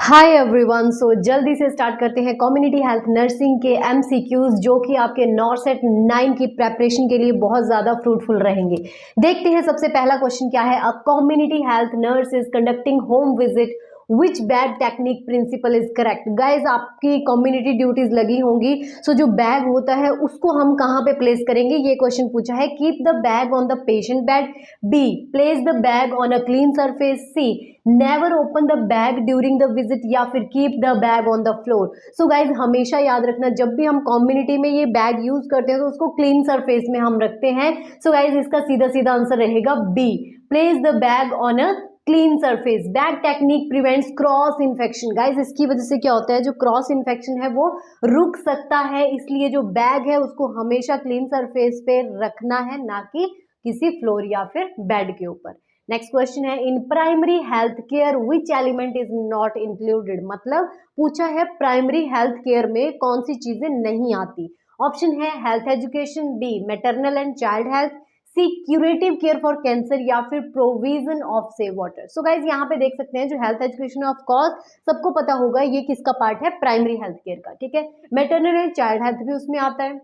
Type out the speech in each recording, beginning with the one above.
Hi everyone. सो जल्दी से start करते हैं कम्युनिटी हेल्थ नर्सिंग के एमसीक्यूज जो कि आपके नॉर्सेट 9 की प्रेपरेशन के लिए बहुत ज़्यादा फ्रूटफुल रहेंगे। देखते हैं सबसे पहला क्वेश्चन क्या है। A community health nurse is conducting home visit which bag technique principle is correct. Guys आपकी कम्युनिटी ड्यूटीज लगी होंगी। सो जो बैग होता है उसको हम कहाँ पे प्लेस करेंगे, ये क्वेश्चन पूछा है। Keep the bag on the patient bed, B place the bag on a clean surface, C never open the bag during the visit, या फिर keep the bag on the floor. So guys हमेशा याद रखना, जब भी हम community में ये बैग यूज करते हैं तो उसको क्लीन सरफेस में हम रखते हैं। सो गाइज इसका सीधा सीधा आंसर रहेगा B, place the bag on a clean surface. Bag technique prevents cross infection. Guys इसकी वजह से क्या होता है, जो क्रॉस इन्फेक्शन है वो रुक सकता है, इसलिए जो बैग है उसको हमेशा क्लीन सरफेस पे रखना है, ना कि किसी फ्लोर या फिर बेड के ऊपर। नेक्स्ट क्वेश्चन है, in primary health care which element is not included. मतलब पूछा है प्राइमरी हेल्थ केयर में कौन सी चीजें नहीं आती। ऑप्शन है health education, B maternal and child health, C curative care for cancer, या फिर provision of safe water. So guys यहाँ पे देख सकते हैं जो हेल्थ एजुकेशन ऑफ कोर्स सबको पता होगा ये किसका पार्ट है, प्राइमरी हेल्थ केयर का। ठीक है, मैटरनल एंड चाइल्ड हेल्थ भी उसमें आता है।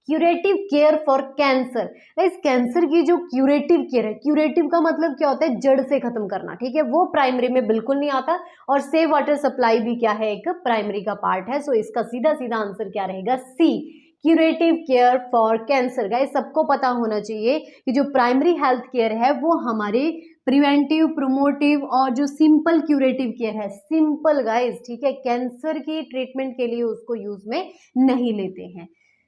क्यूरेटिव केयर फॉर कैंसर, इस कैंसर की जो क्यूरेटिव केयर है, क्यूरेटिव का मतलब क्या होता है, जड़ से खत्म करना। ठीक है, वो प्राइमरी में बिल्कुल नहीं आता। और सेव वाटर सप्लाई भी क्या है, एक प्राइमरी का पार्ट है। सो इसका सीधा सीधा आंसर क्या रहेगा, C curative care for cancer. Guys सबको पता होना चाहिए कि जो प्राइमरी हेल्थ केयर है वो हमारे प्रिवेंटिव, प्रोमोटिव और जो सिंपल क्यूरेटिव केयर है, सिंपल गाइस, ठीक है, कैंसर की ट्रीटमेंट के लिए उसको यूज में नहीं लेते हैं।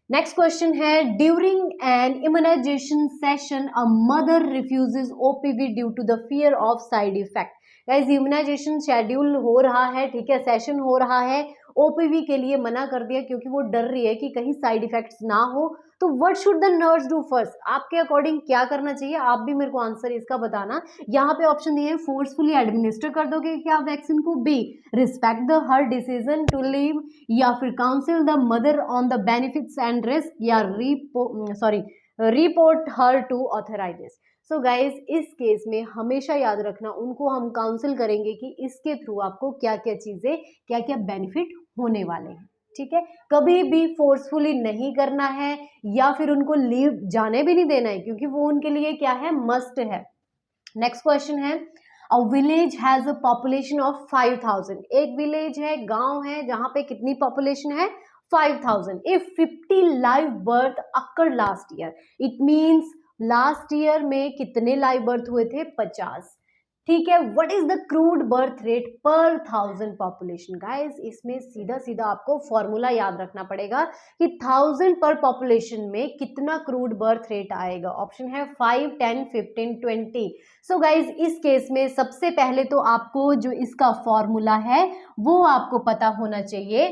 नेक्स्ट क्वेश्चन है, during an immunization session a mother refuses OPV due to the fear of side effect. Guys immunization schedule हो रहा है, ठीक है, सेशन हो रहा है, ओपीवी के लिए मना कर दिया क्योंकि वो डर रही है कि कहीं साइड इफेक्ट्स ना हो। तो what should the nurse do first, आपके अकॉर्डिंग क्या करना चाहिए, आप भी मेरे को आंसर इसका बताना। यहाँ पे ऑप्शन दिए, फोर्सफुली एडमिनिस्टर कर दोगे क्या वैक्सीन को, be respect the her decision to leave, या फिर counsel the mother on the benefits and risk, या report her to authorises. So guys इस केस में हमेशा याद रखना, उनको हम काउंसिल करेंगे कि इसके थ्रू आपको क्या क्या चीजें, क्या क्या बेनिफिट होने वाले हैं। ठीक है, कभी भी फोर्सफुली नहीं करना है या फिर उनको लीव जाने भी नहीं देना है, क्योंकि वो उनके लिए क्या है, मस्ट है। नेक्स्ट क्वेश्चन है, a village has a population of 5000। एक विलेज है, गांव है, जहां पे कितनी पॉपुलेशन है, 5000। If 50 live birth occur last year, it means last year में कितने लाइव बर्थ हुए थे, 50। ठीक है, what is the crude birth rate पर 1000 पॉपुलेशन। गाइस इसमें सीधा सीधा आपको फॉर्मूला याद रखना पड़ेगा कि 1000 पर पॉपुलेशन में कितना क्रूड बर्थ रेट आएगा। ऑप्शन है 5, 10, 15, 20। सो गाइज इस केस में सबसे पहले तो आपको जो इसका फॉर्मूला है वो आपको पता होना चाहिए।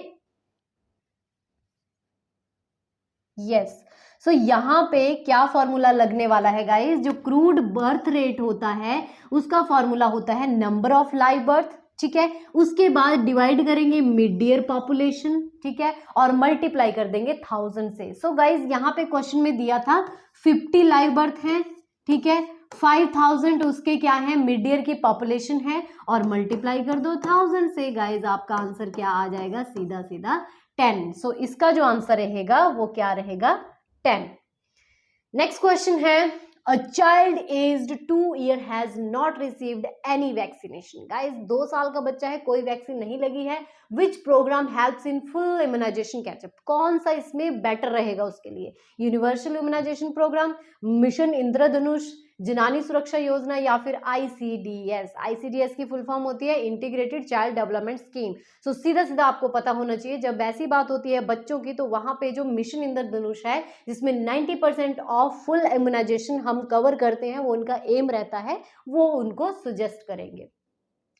यस, सो यहाँ पे क्या फॉर्मूला लगने वाला है गाइस, जो क्रूड बर्थ रेट होता है उसका फॉर्मूला होता है नंबर ऑफ लाइव बर्थ। ठीक है, उसके बाद डिवाइड करेंगे मिड ईयर पॉपुलेशन, ठीक है, और मल्टीप्लाई कर देंगे 1000 से। सो गाइस यहाँ पे क्वेश्चन में दिया था 50 लाइव बर्थ है, ठीक है, 5000 उसके क्या है, मिड ईयर की पॉपुलेशन है, और मल्टीप्लाई कर दो 1000 से। गाइस आपका आंसर क्या आ जाएगा, सीधा सीधा 10। सो इसका जो आंसर रहेगा वो क्या रहेगा, 10। नेक्स्ट क्वेश्चन है, a child aged 2 year has not received any vaccination. Guys 2 साल का बच्चा है, कोई वैक्सीन नहीं लगी है। Which programme helps in full immunization catch up, कौन सा इसमें बेटर रहेगा उसके लिए, universal immunization programme, mission Indradhanush, Janani Suraksha Yojana, या फिर आईसीडीएस। आईसीडीएस की फुल फॉर्म होती है integrated child development scheme. So सीधा सीधा आपको पता होना चाहिए, जब ऐसी बात होती है बच्चों की तो वहां पे जो मिशन इंद्रधनुष है जिसमें 90% ऑफ फुल इम्यूनाइजेशन हम कवर करते हैं, वो उनका एम रहता है, वो उनको सजेस्ट करेंगे।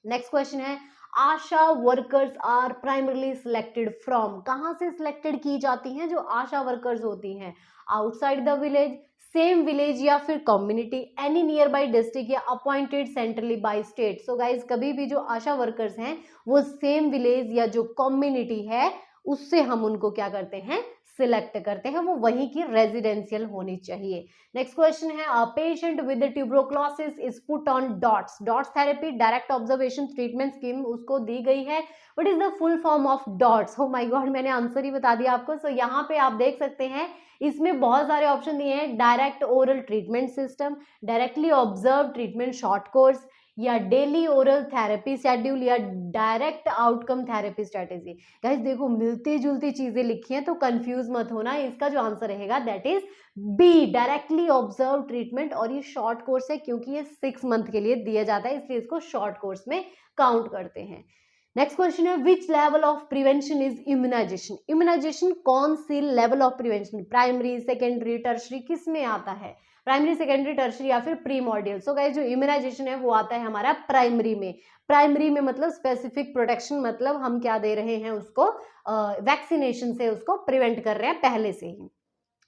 नेक्स्ट क्वेश्चन है, ASHA workers are primarily selected from, कहां से सिलेक्टेड की जाती हैं जो आशा वर्कर्स होती हैं, outside the village, same village, या फिर community, any nearby district, या appointed centrally by state. So guys कभी भी जो आशा वर्कर्स हैं वो सेम विलेज या जो कम्युनिटी है उससे हम उनको क्या करते हैं, सिलेक्ट करते हैं वो वहीं की रेजिडेंशियल होनी चाहिए। नेक्स्ट क्वेश्चन है, a patient with tuberculosis is put on DOTS. DOTS therapy direct observation treatment scheme उसको दी गई है। What is the full form of DOTS? Oh my God, मैंने आंसर ही बता दिया आपको। सो यहाँ पे आप देख सकते हैं इसमें बहुत सारे ऑप्शन दिए हैं, direct oral treatment system, directly observe treatment short course, या डेली ओरल थेरेपी शेड्यूल, या direct outcome therapy strategy. Guys देखो मिलती जुलती चीजें लिखी हैं तो कंफ्यूज मत होना, इसका जो आंसर रहेगा that is B, directly observe treatment. और ये शॉर्ट कोर्स है क्योंकि ये 6 मंथ के लिए दिया जाता है, इसलिए इसको शॉर्ट कोर्स में काउंट करते हैं। नेक्स्ट क्वेश्चन है, which level of prevention is immunisation? Immunisation कौन सी level of prevention, primary, secondary, tertiary, किस में आता है? प्राइमरी, सेकेंडरी, टर्शरी या फिर प्रीमॉर्डियल? सो गाइस जो इम्यूनाइजेशन है वो आता है हमारा प्राइमरी में। प्राइमरी में मतलब स्पेसिफिक प्रोटेक्शन, मतलब हम क्या दे रहे हैं उसको, वैक्सीनेशन से उसको प्रिवेंट कर रहे हैं पहले से ही।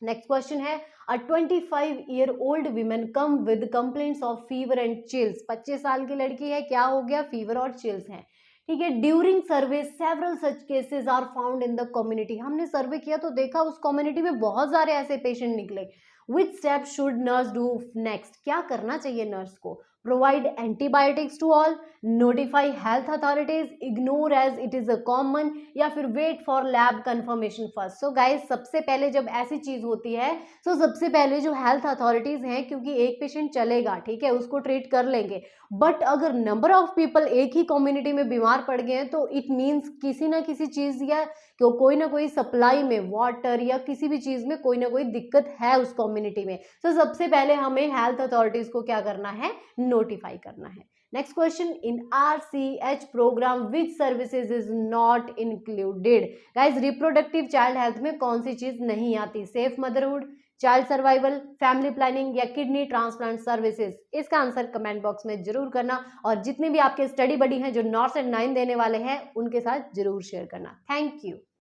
नेक्स्ट क्वेश्चन है, अ 25-year-old women come with complaints of fever and chills. 25 साल की लड़की है, क्या हो गया, फीवर और चिल्स है, ठीक है। During survey several such cases are found in the community. हमने सर्वे किया तो देखा उस कम्युनिटी में बहुत सारे ऐसे पेशेंट निकले। Which step should nurse do next? क्या करना चाहिए नर्स को? Provide antibiotics to all, notify health authorities, ignore as it is a common, या फिर wait for lab confirmation first. So guys सबसे पहले जब ऐसी चीज होती है तो सबसे पहले जो हेल्थ अथॉरिटीज हैं, क्योंकि एक पेशेंट चलेगा, ठीक है, उसको ट्रीट कर लेंगे, बट अगर नंबर ऑफ पीपल एक ही कम्युनिटी में बीमार पड़ गए हैं तो इट मीन्स किसी ना किसी चीज या कोई ना कोई सप्लाई में, वाटर या किसी भी चीज में कोई ना कोई दिक्कत है उस कम्युनिटी में। तो सबसे पहले हमें हेल्थ अथॉरिटीज को क्या करना है, नोटिफाई करना है। Next question, in RCH programme which services is not included? Guys reproductive child health में कौन सी चीज नहीं आती? Safe motherhood, child survival, family planning, या किडनी ट्रांसप्लांट सर्विसेज? इसका आंसर कमेंट बॉक्स में जरूर करना, और जितने भी आपके स्टडी बडी हैं जो नॉर्थ एंड 9 देने वाले हैं उनके साथ जरूर शेयर करना। Thank you.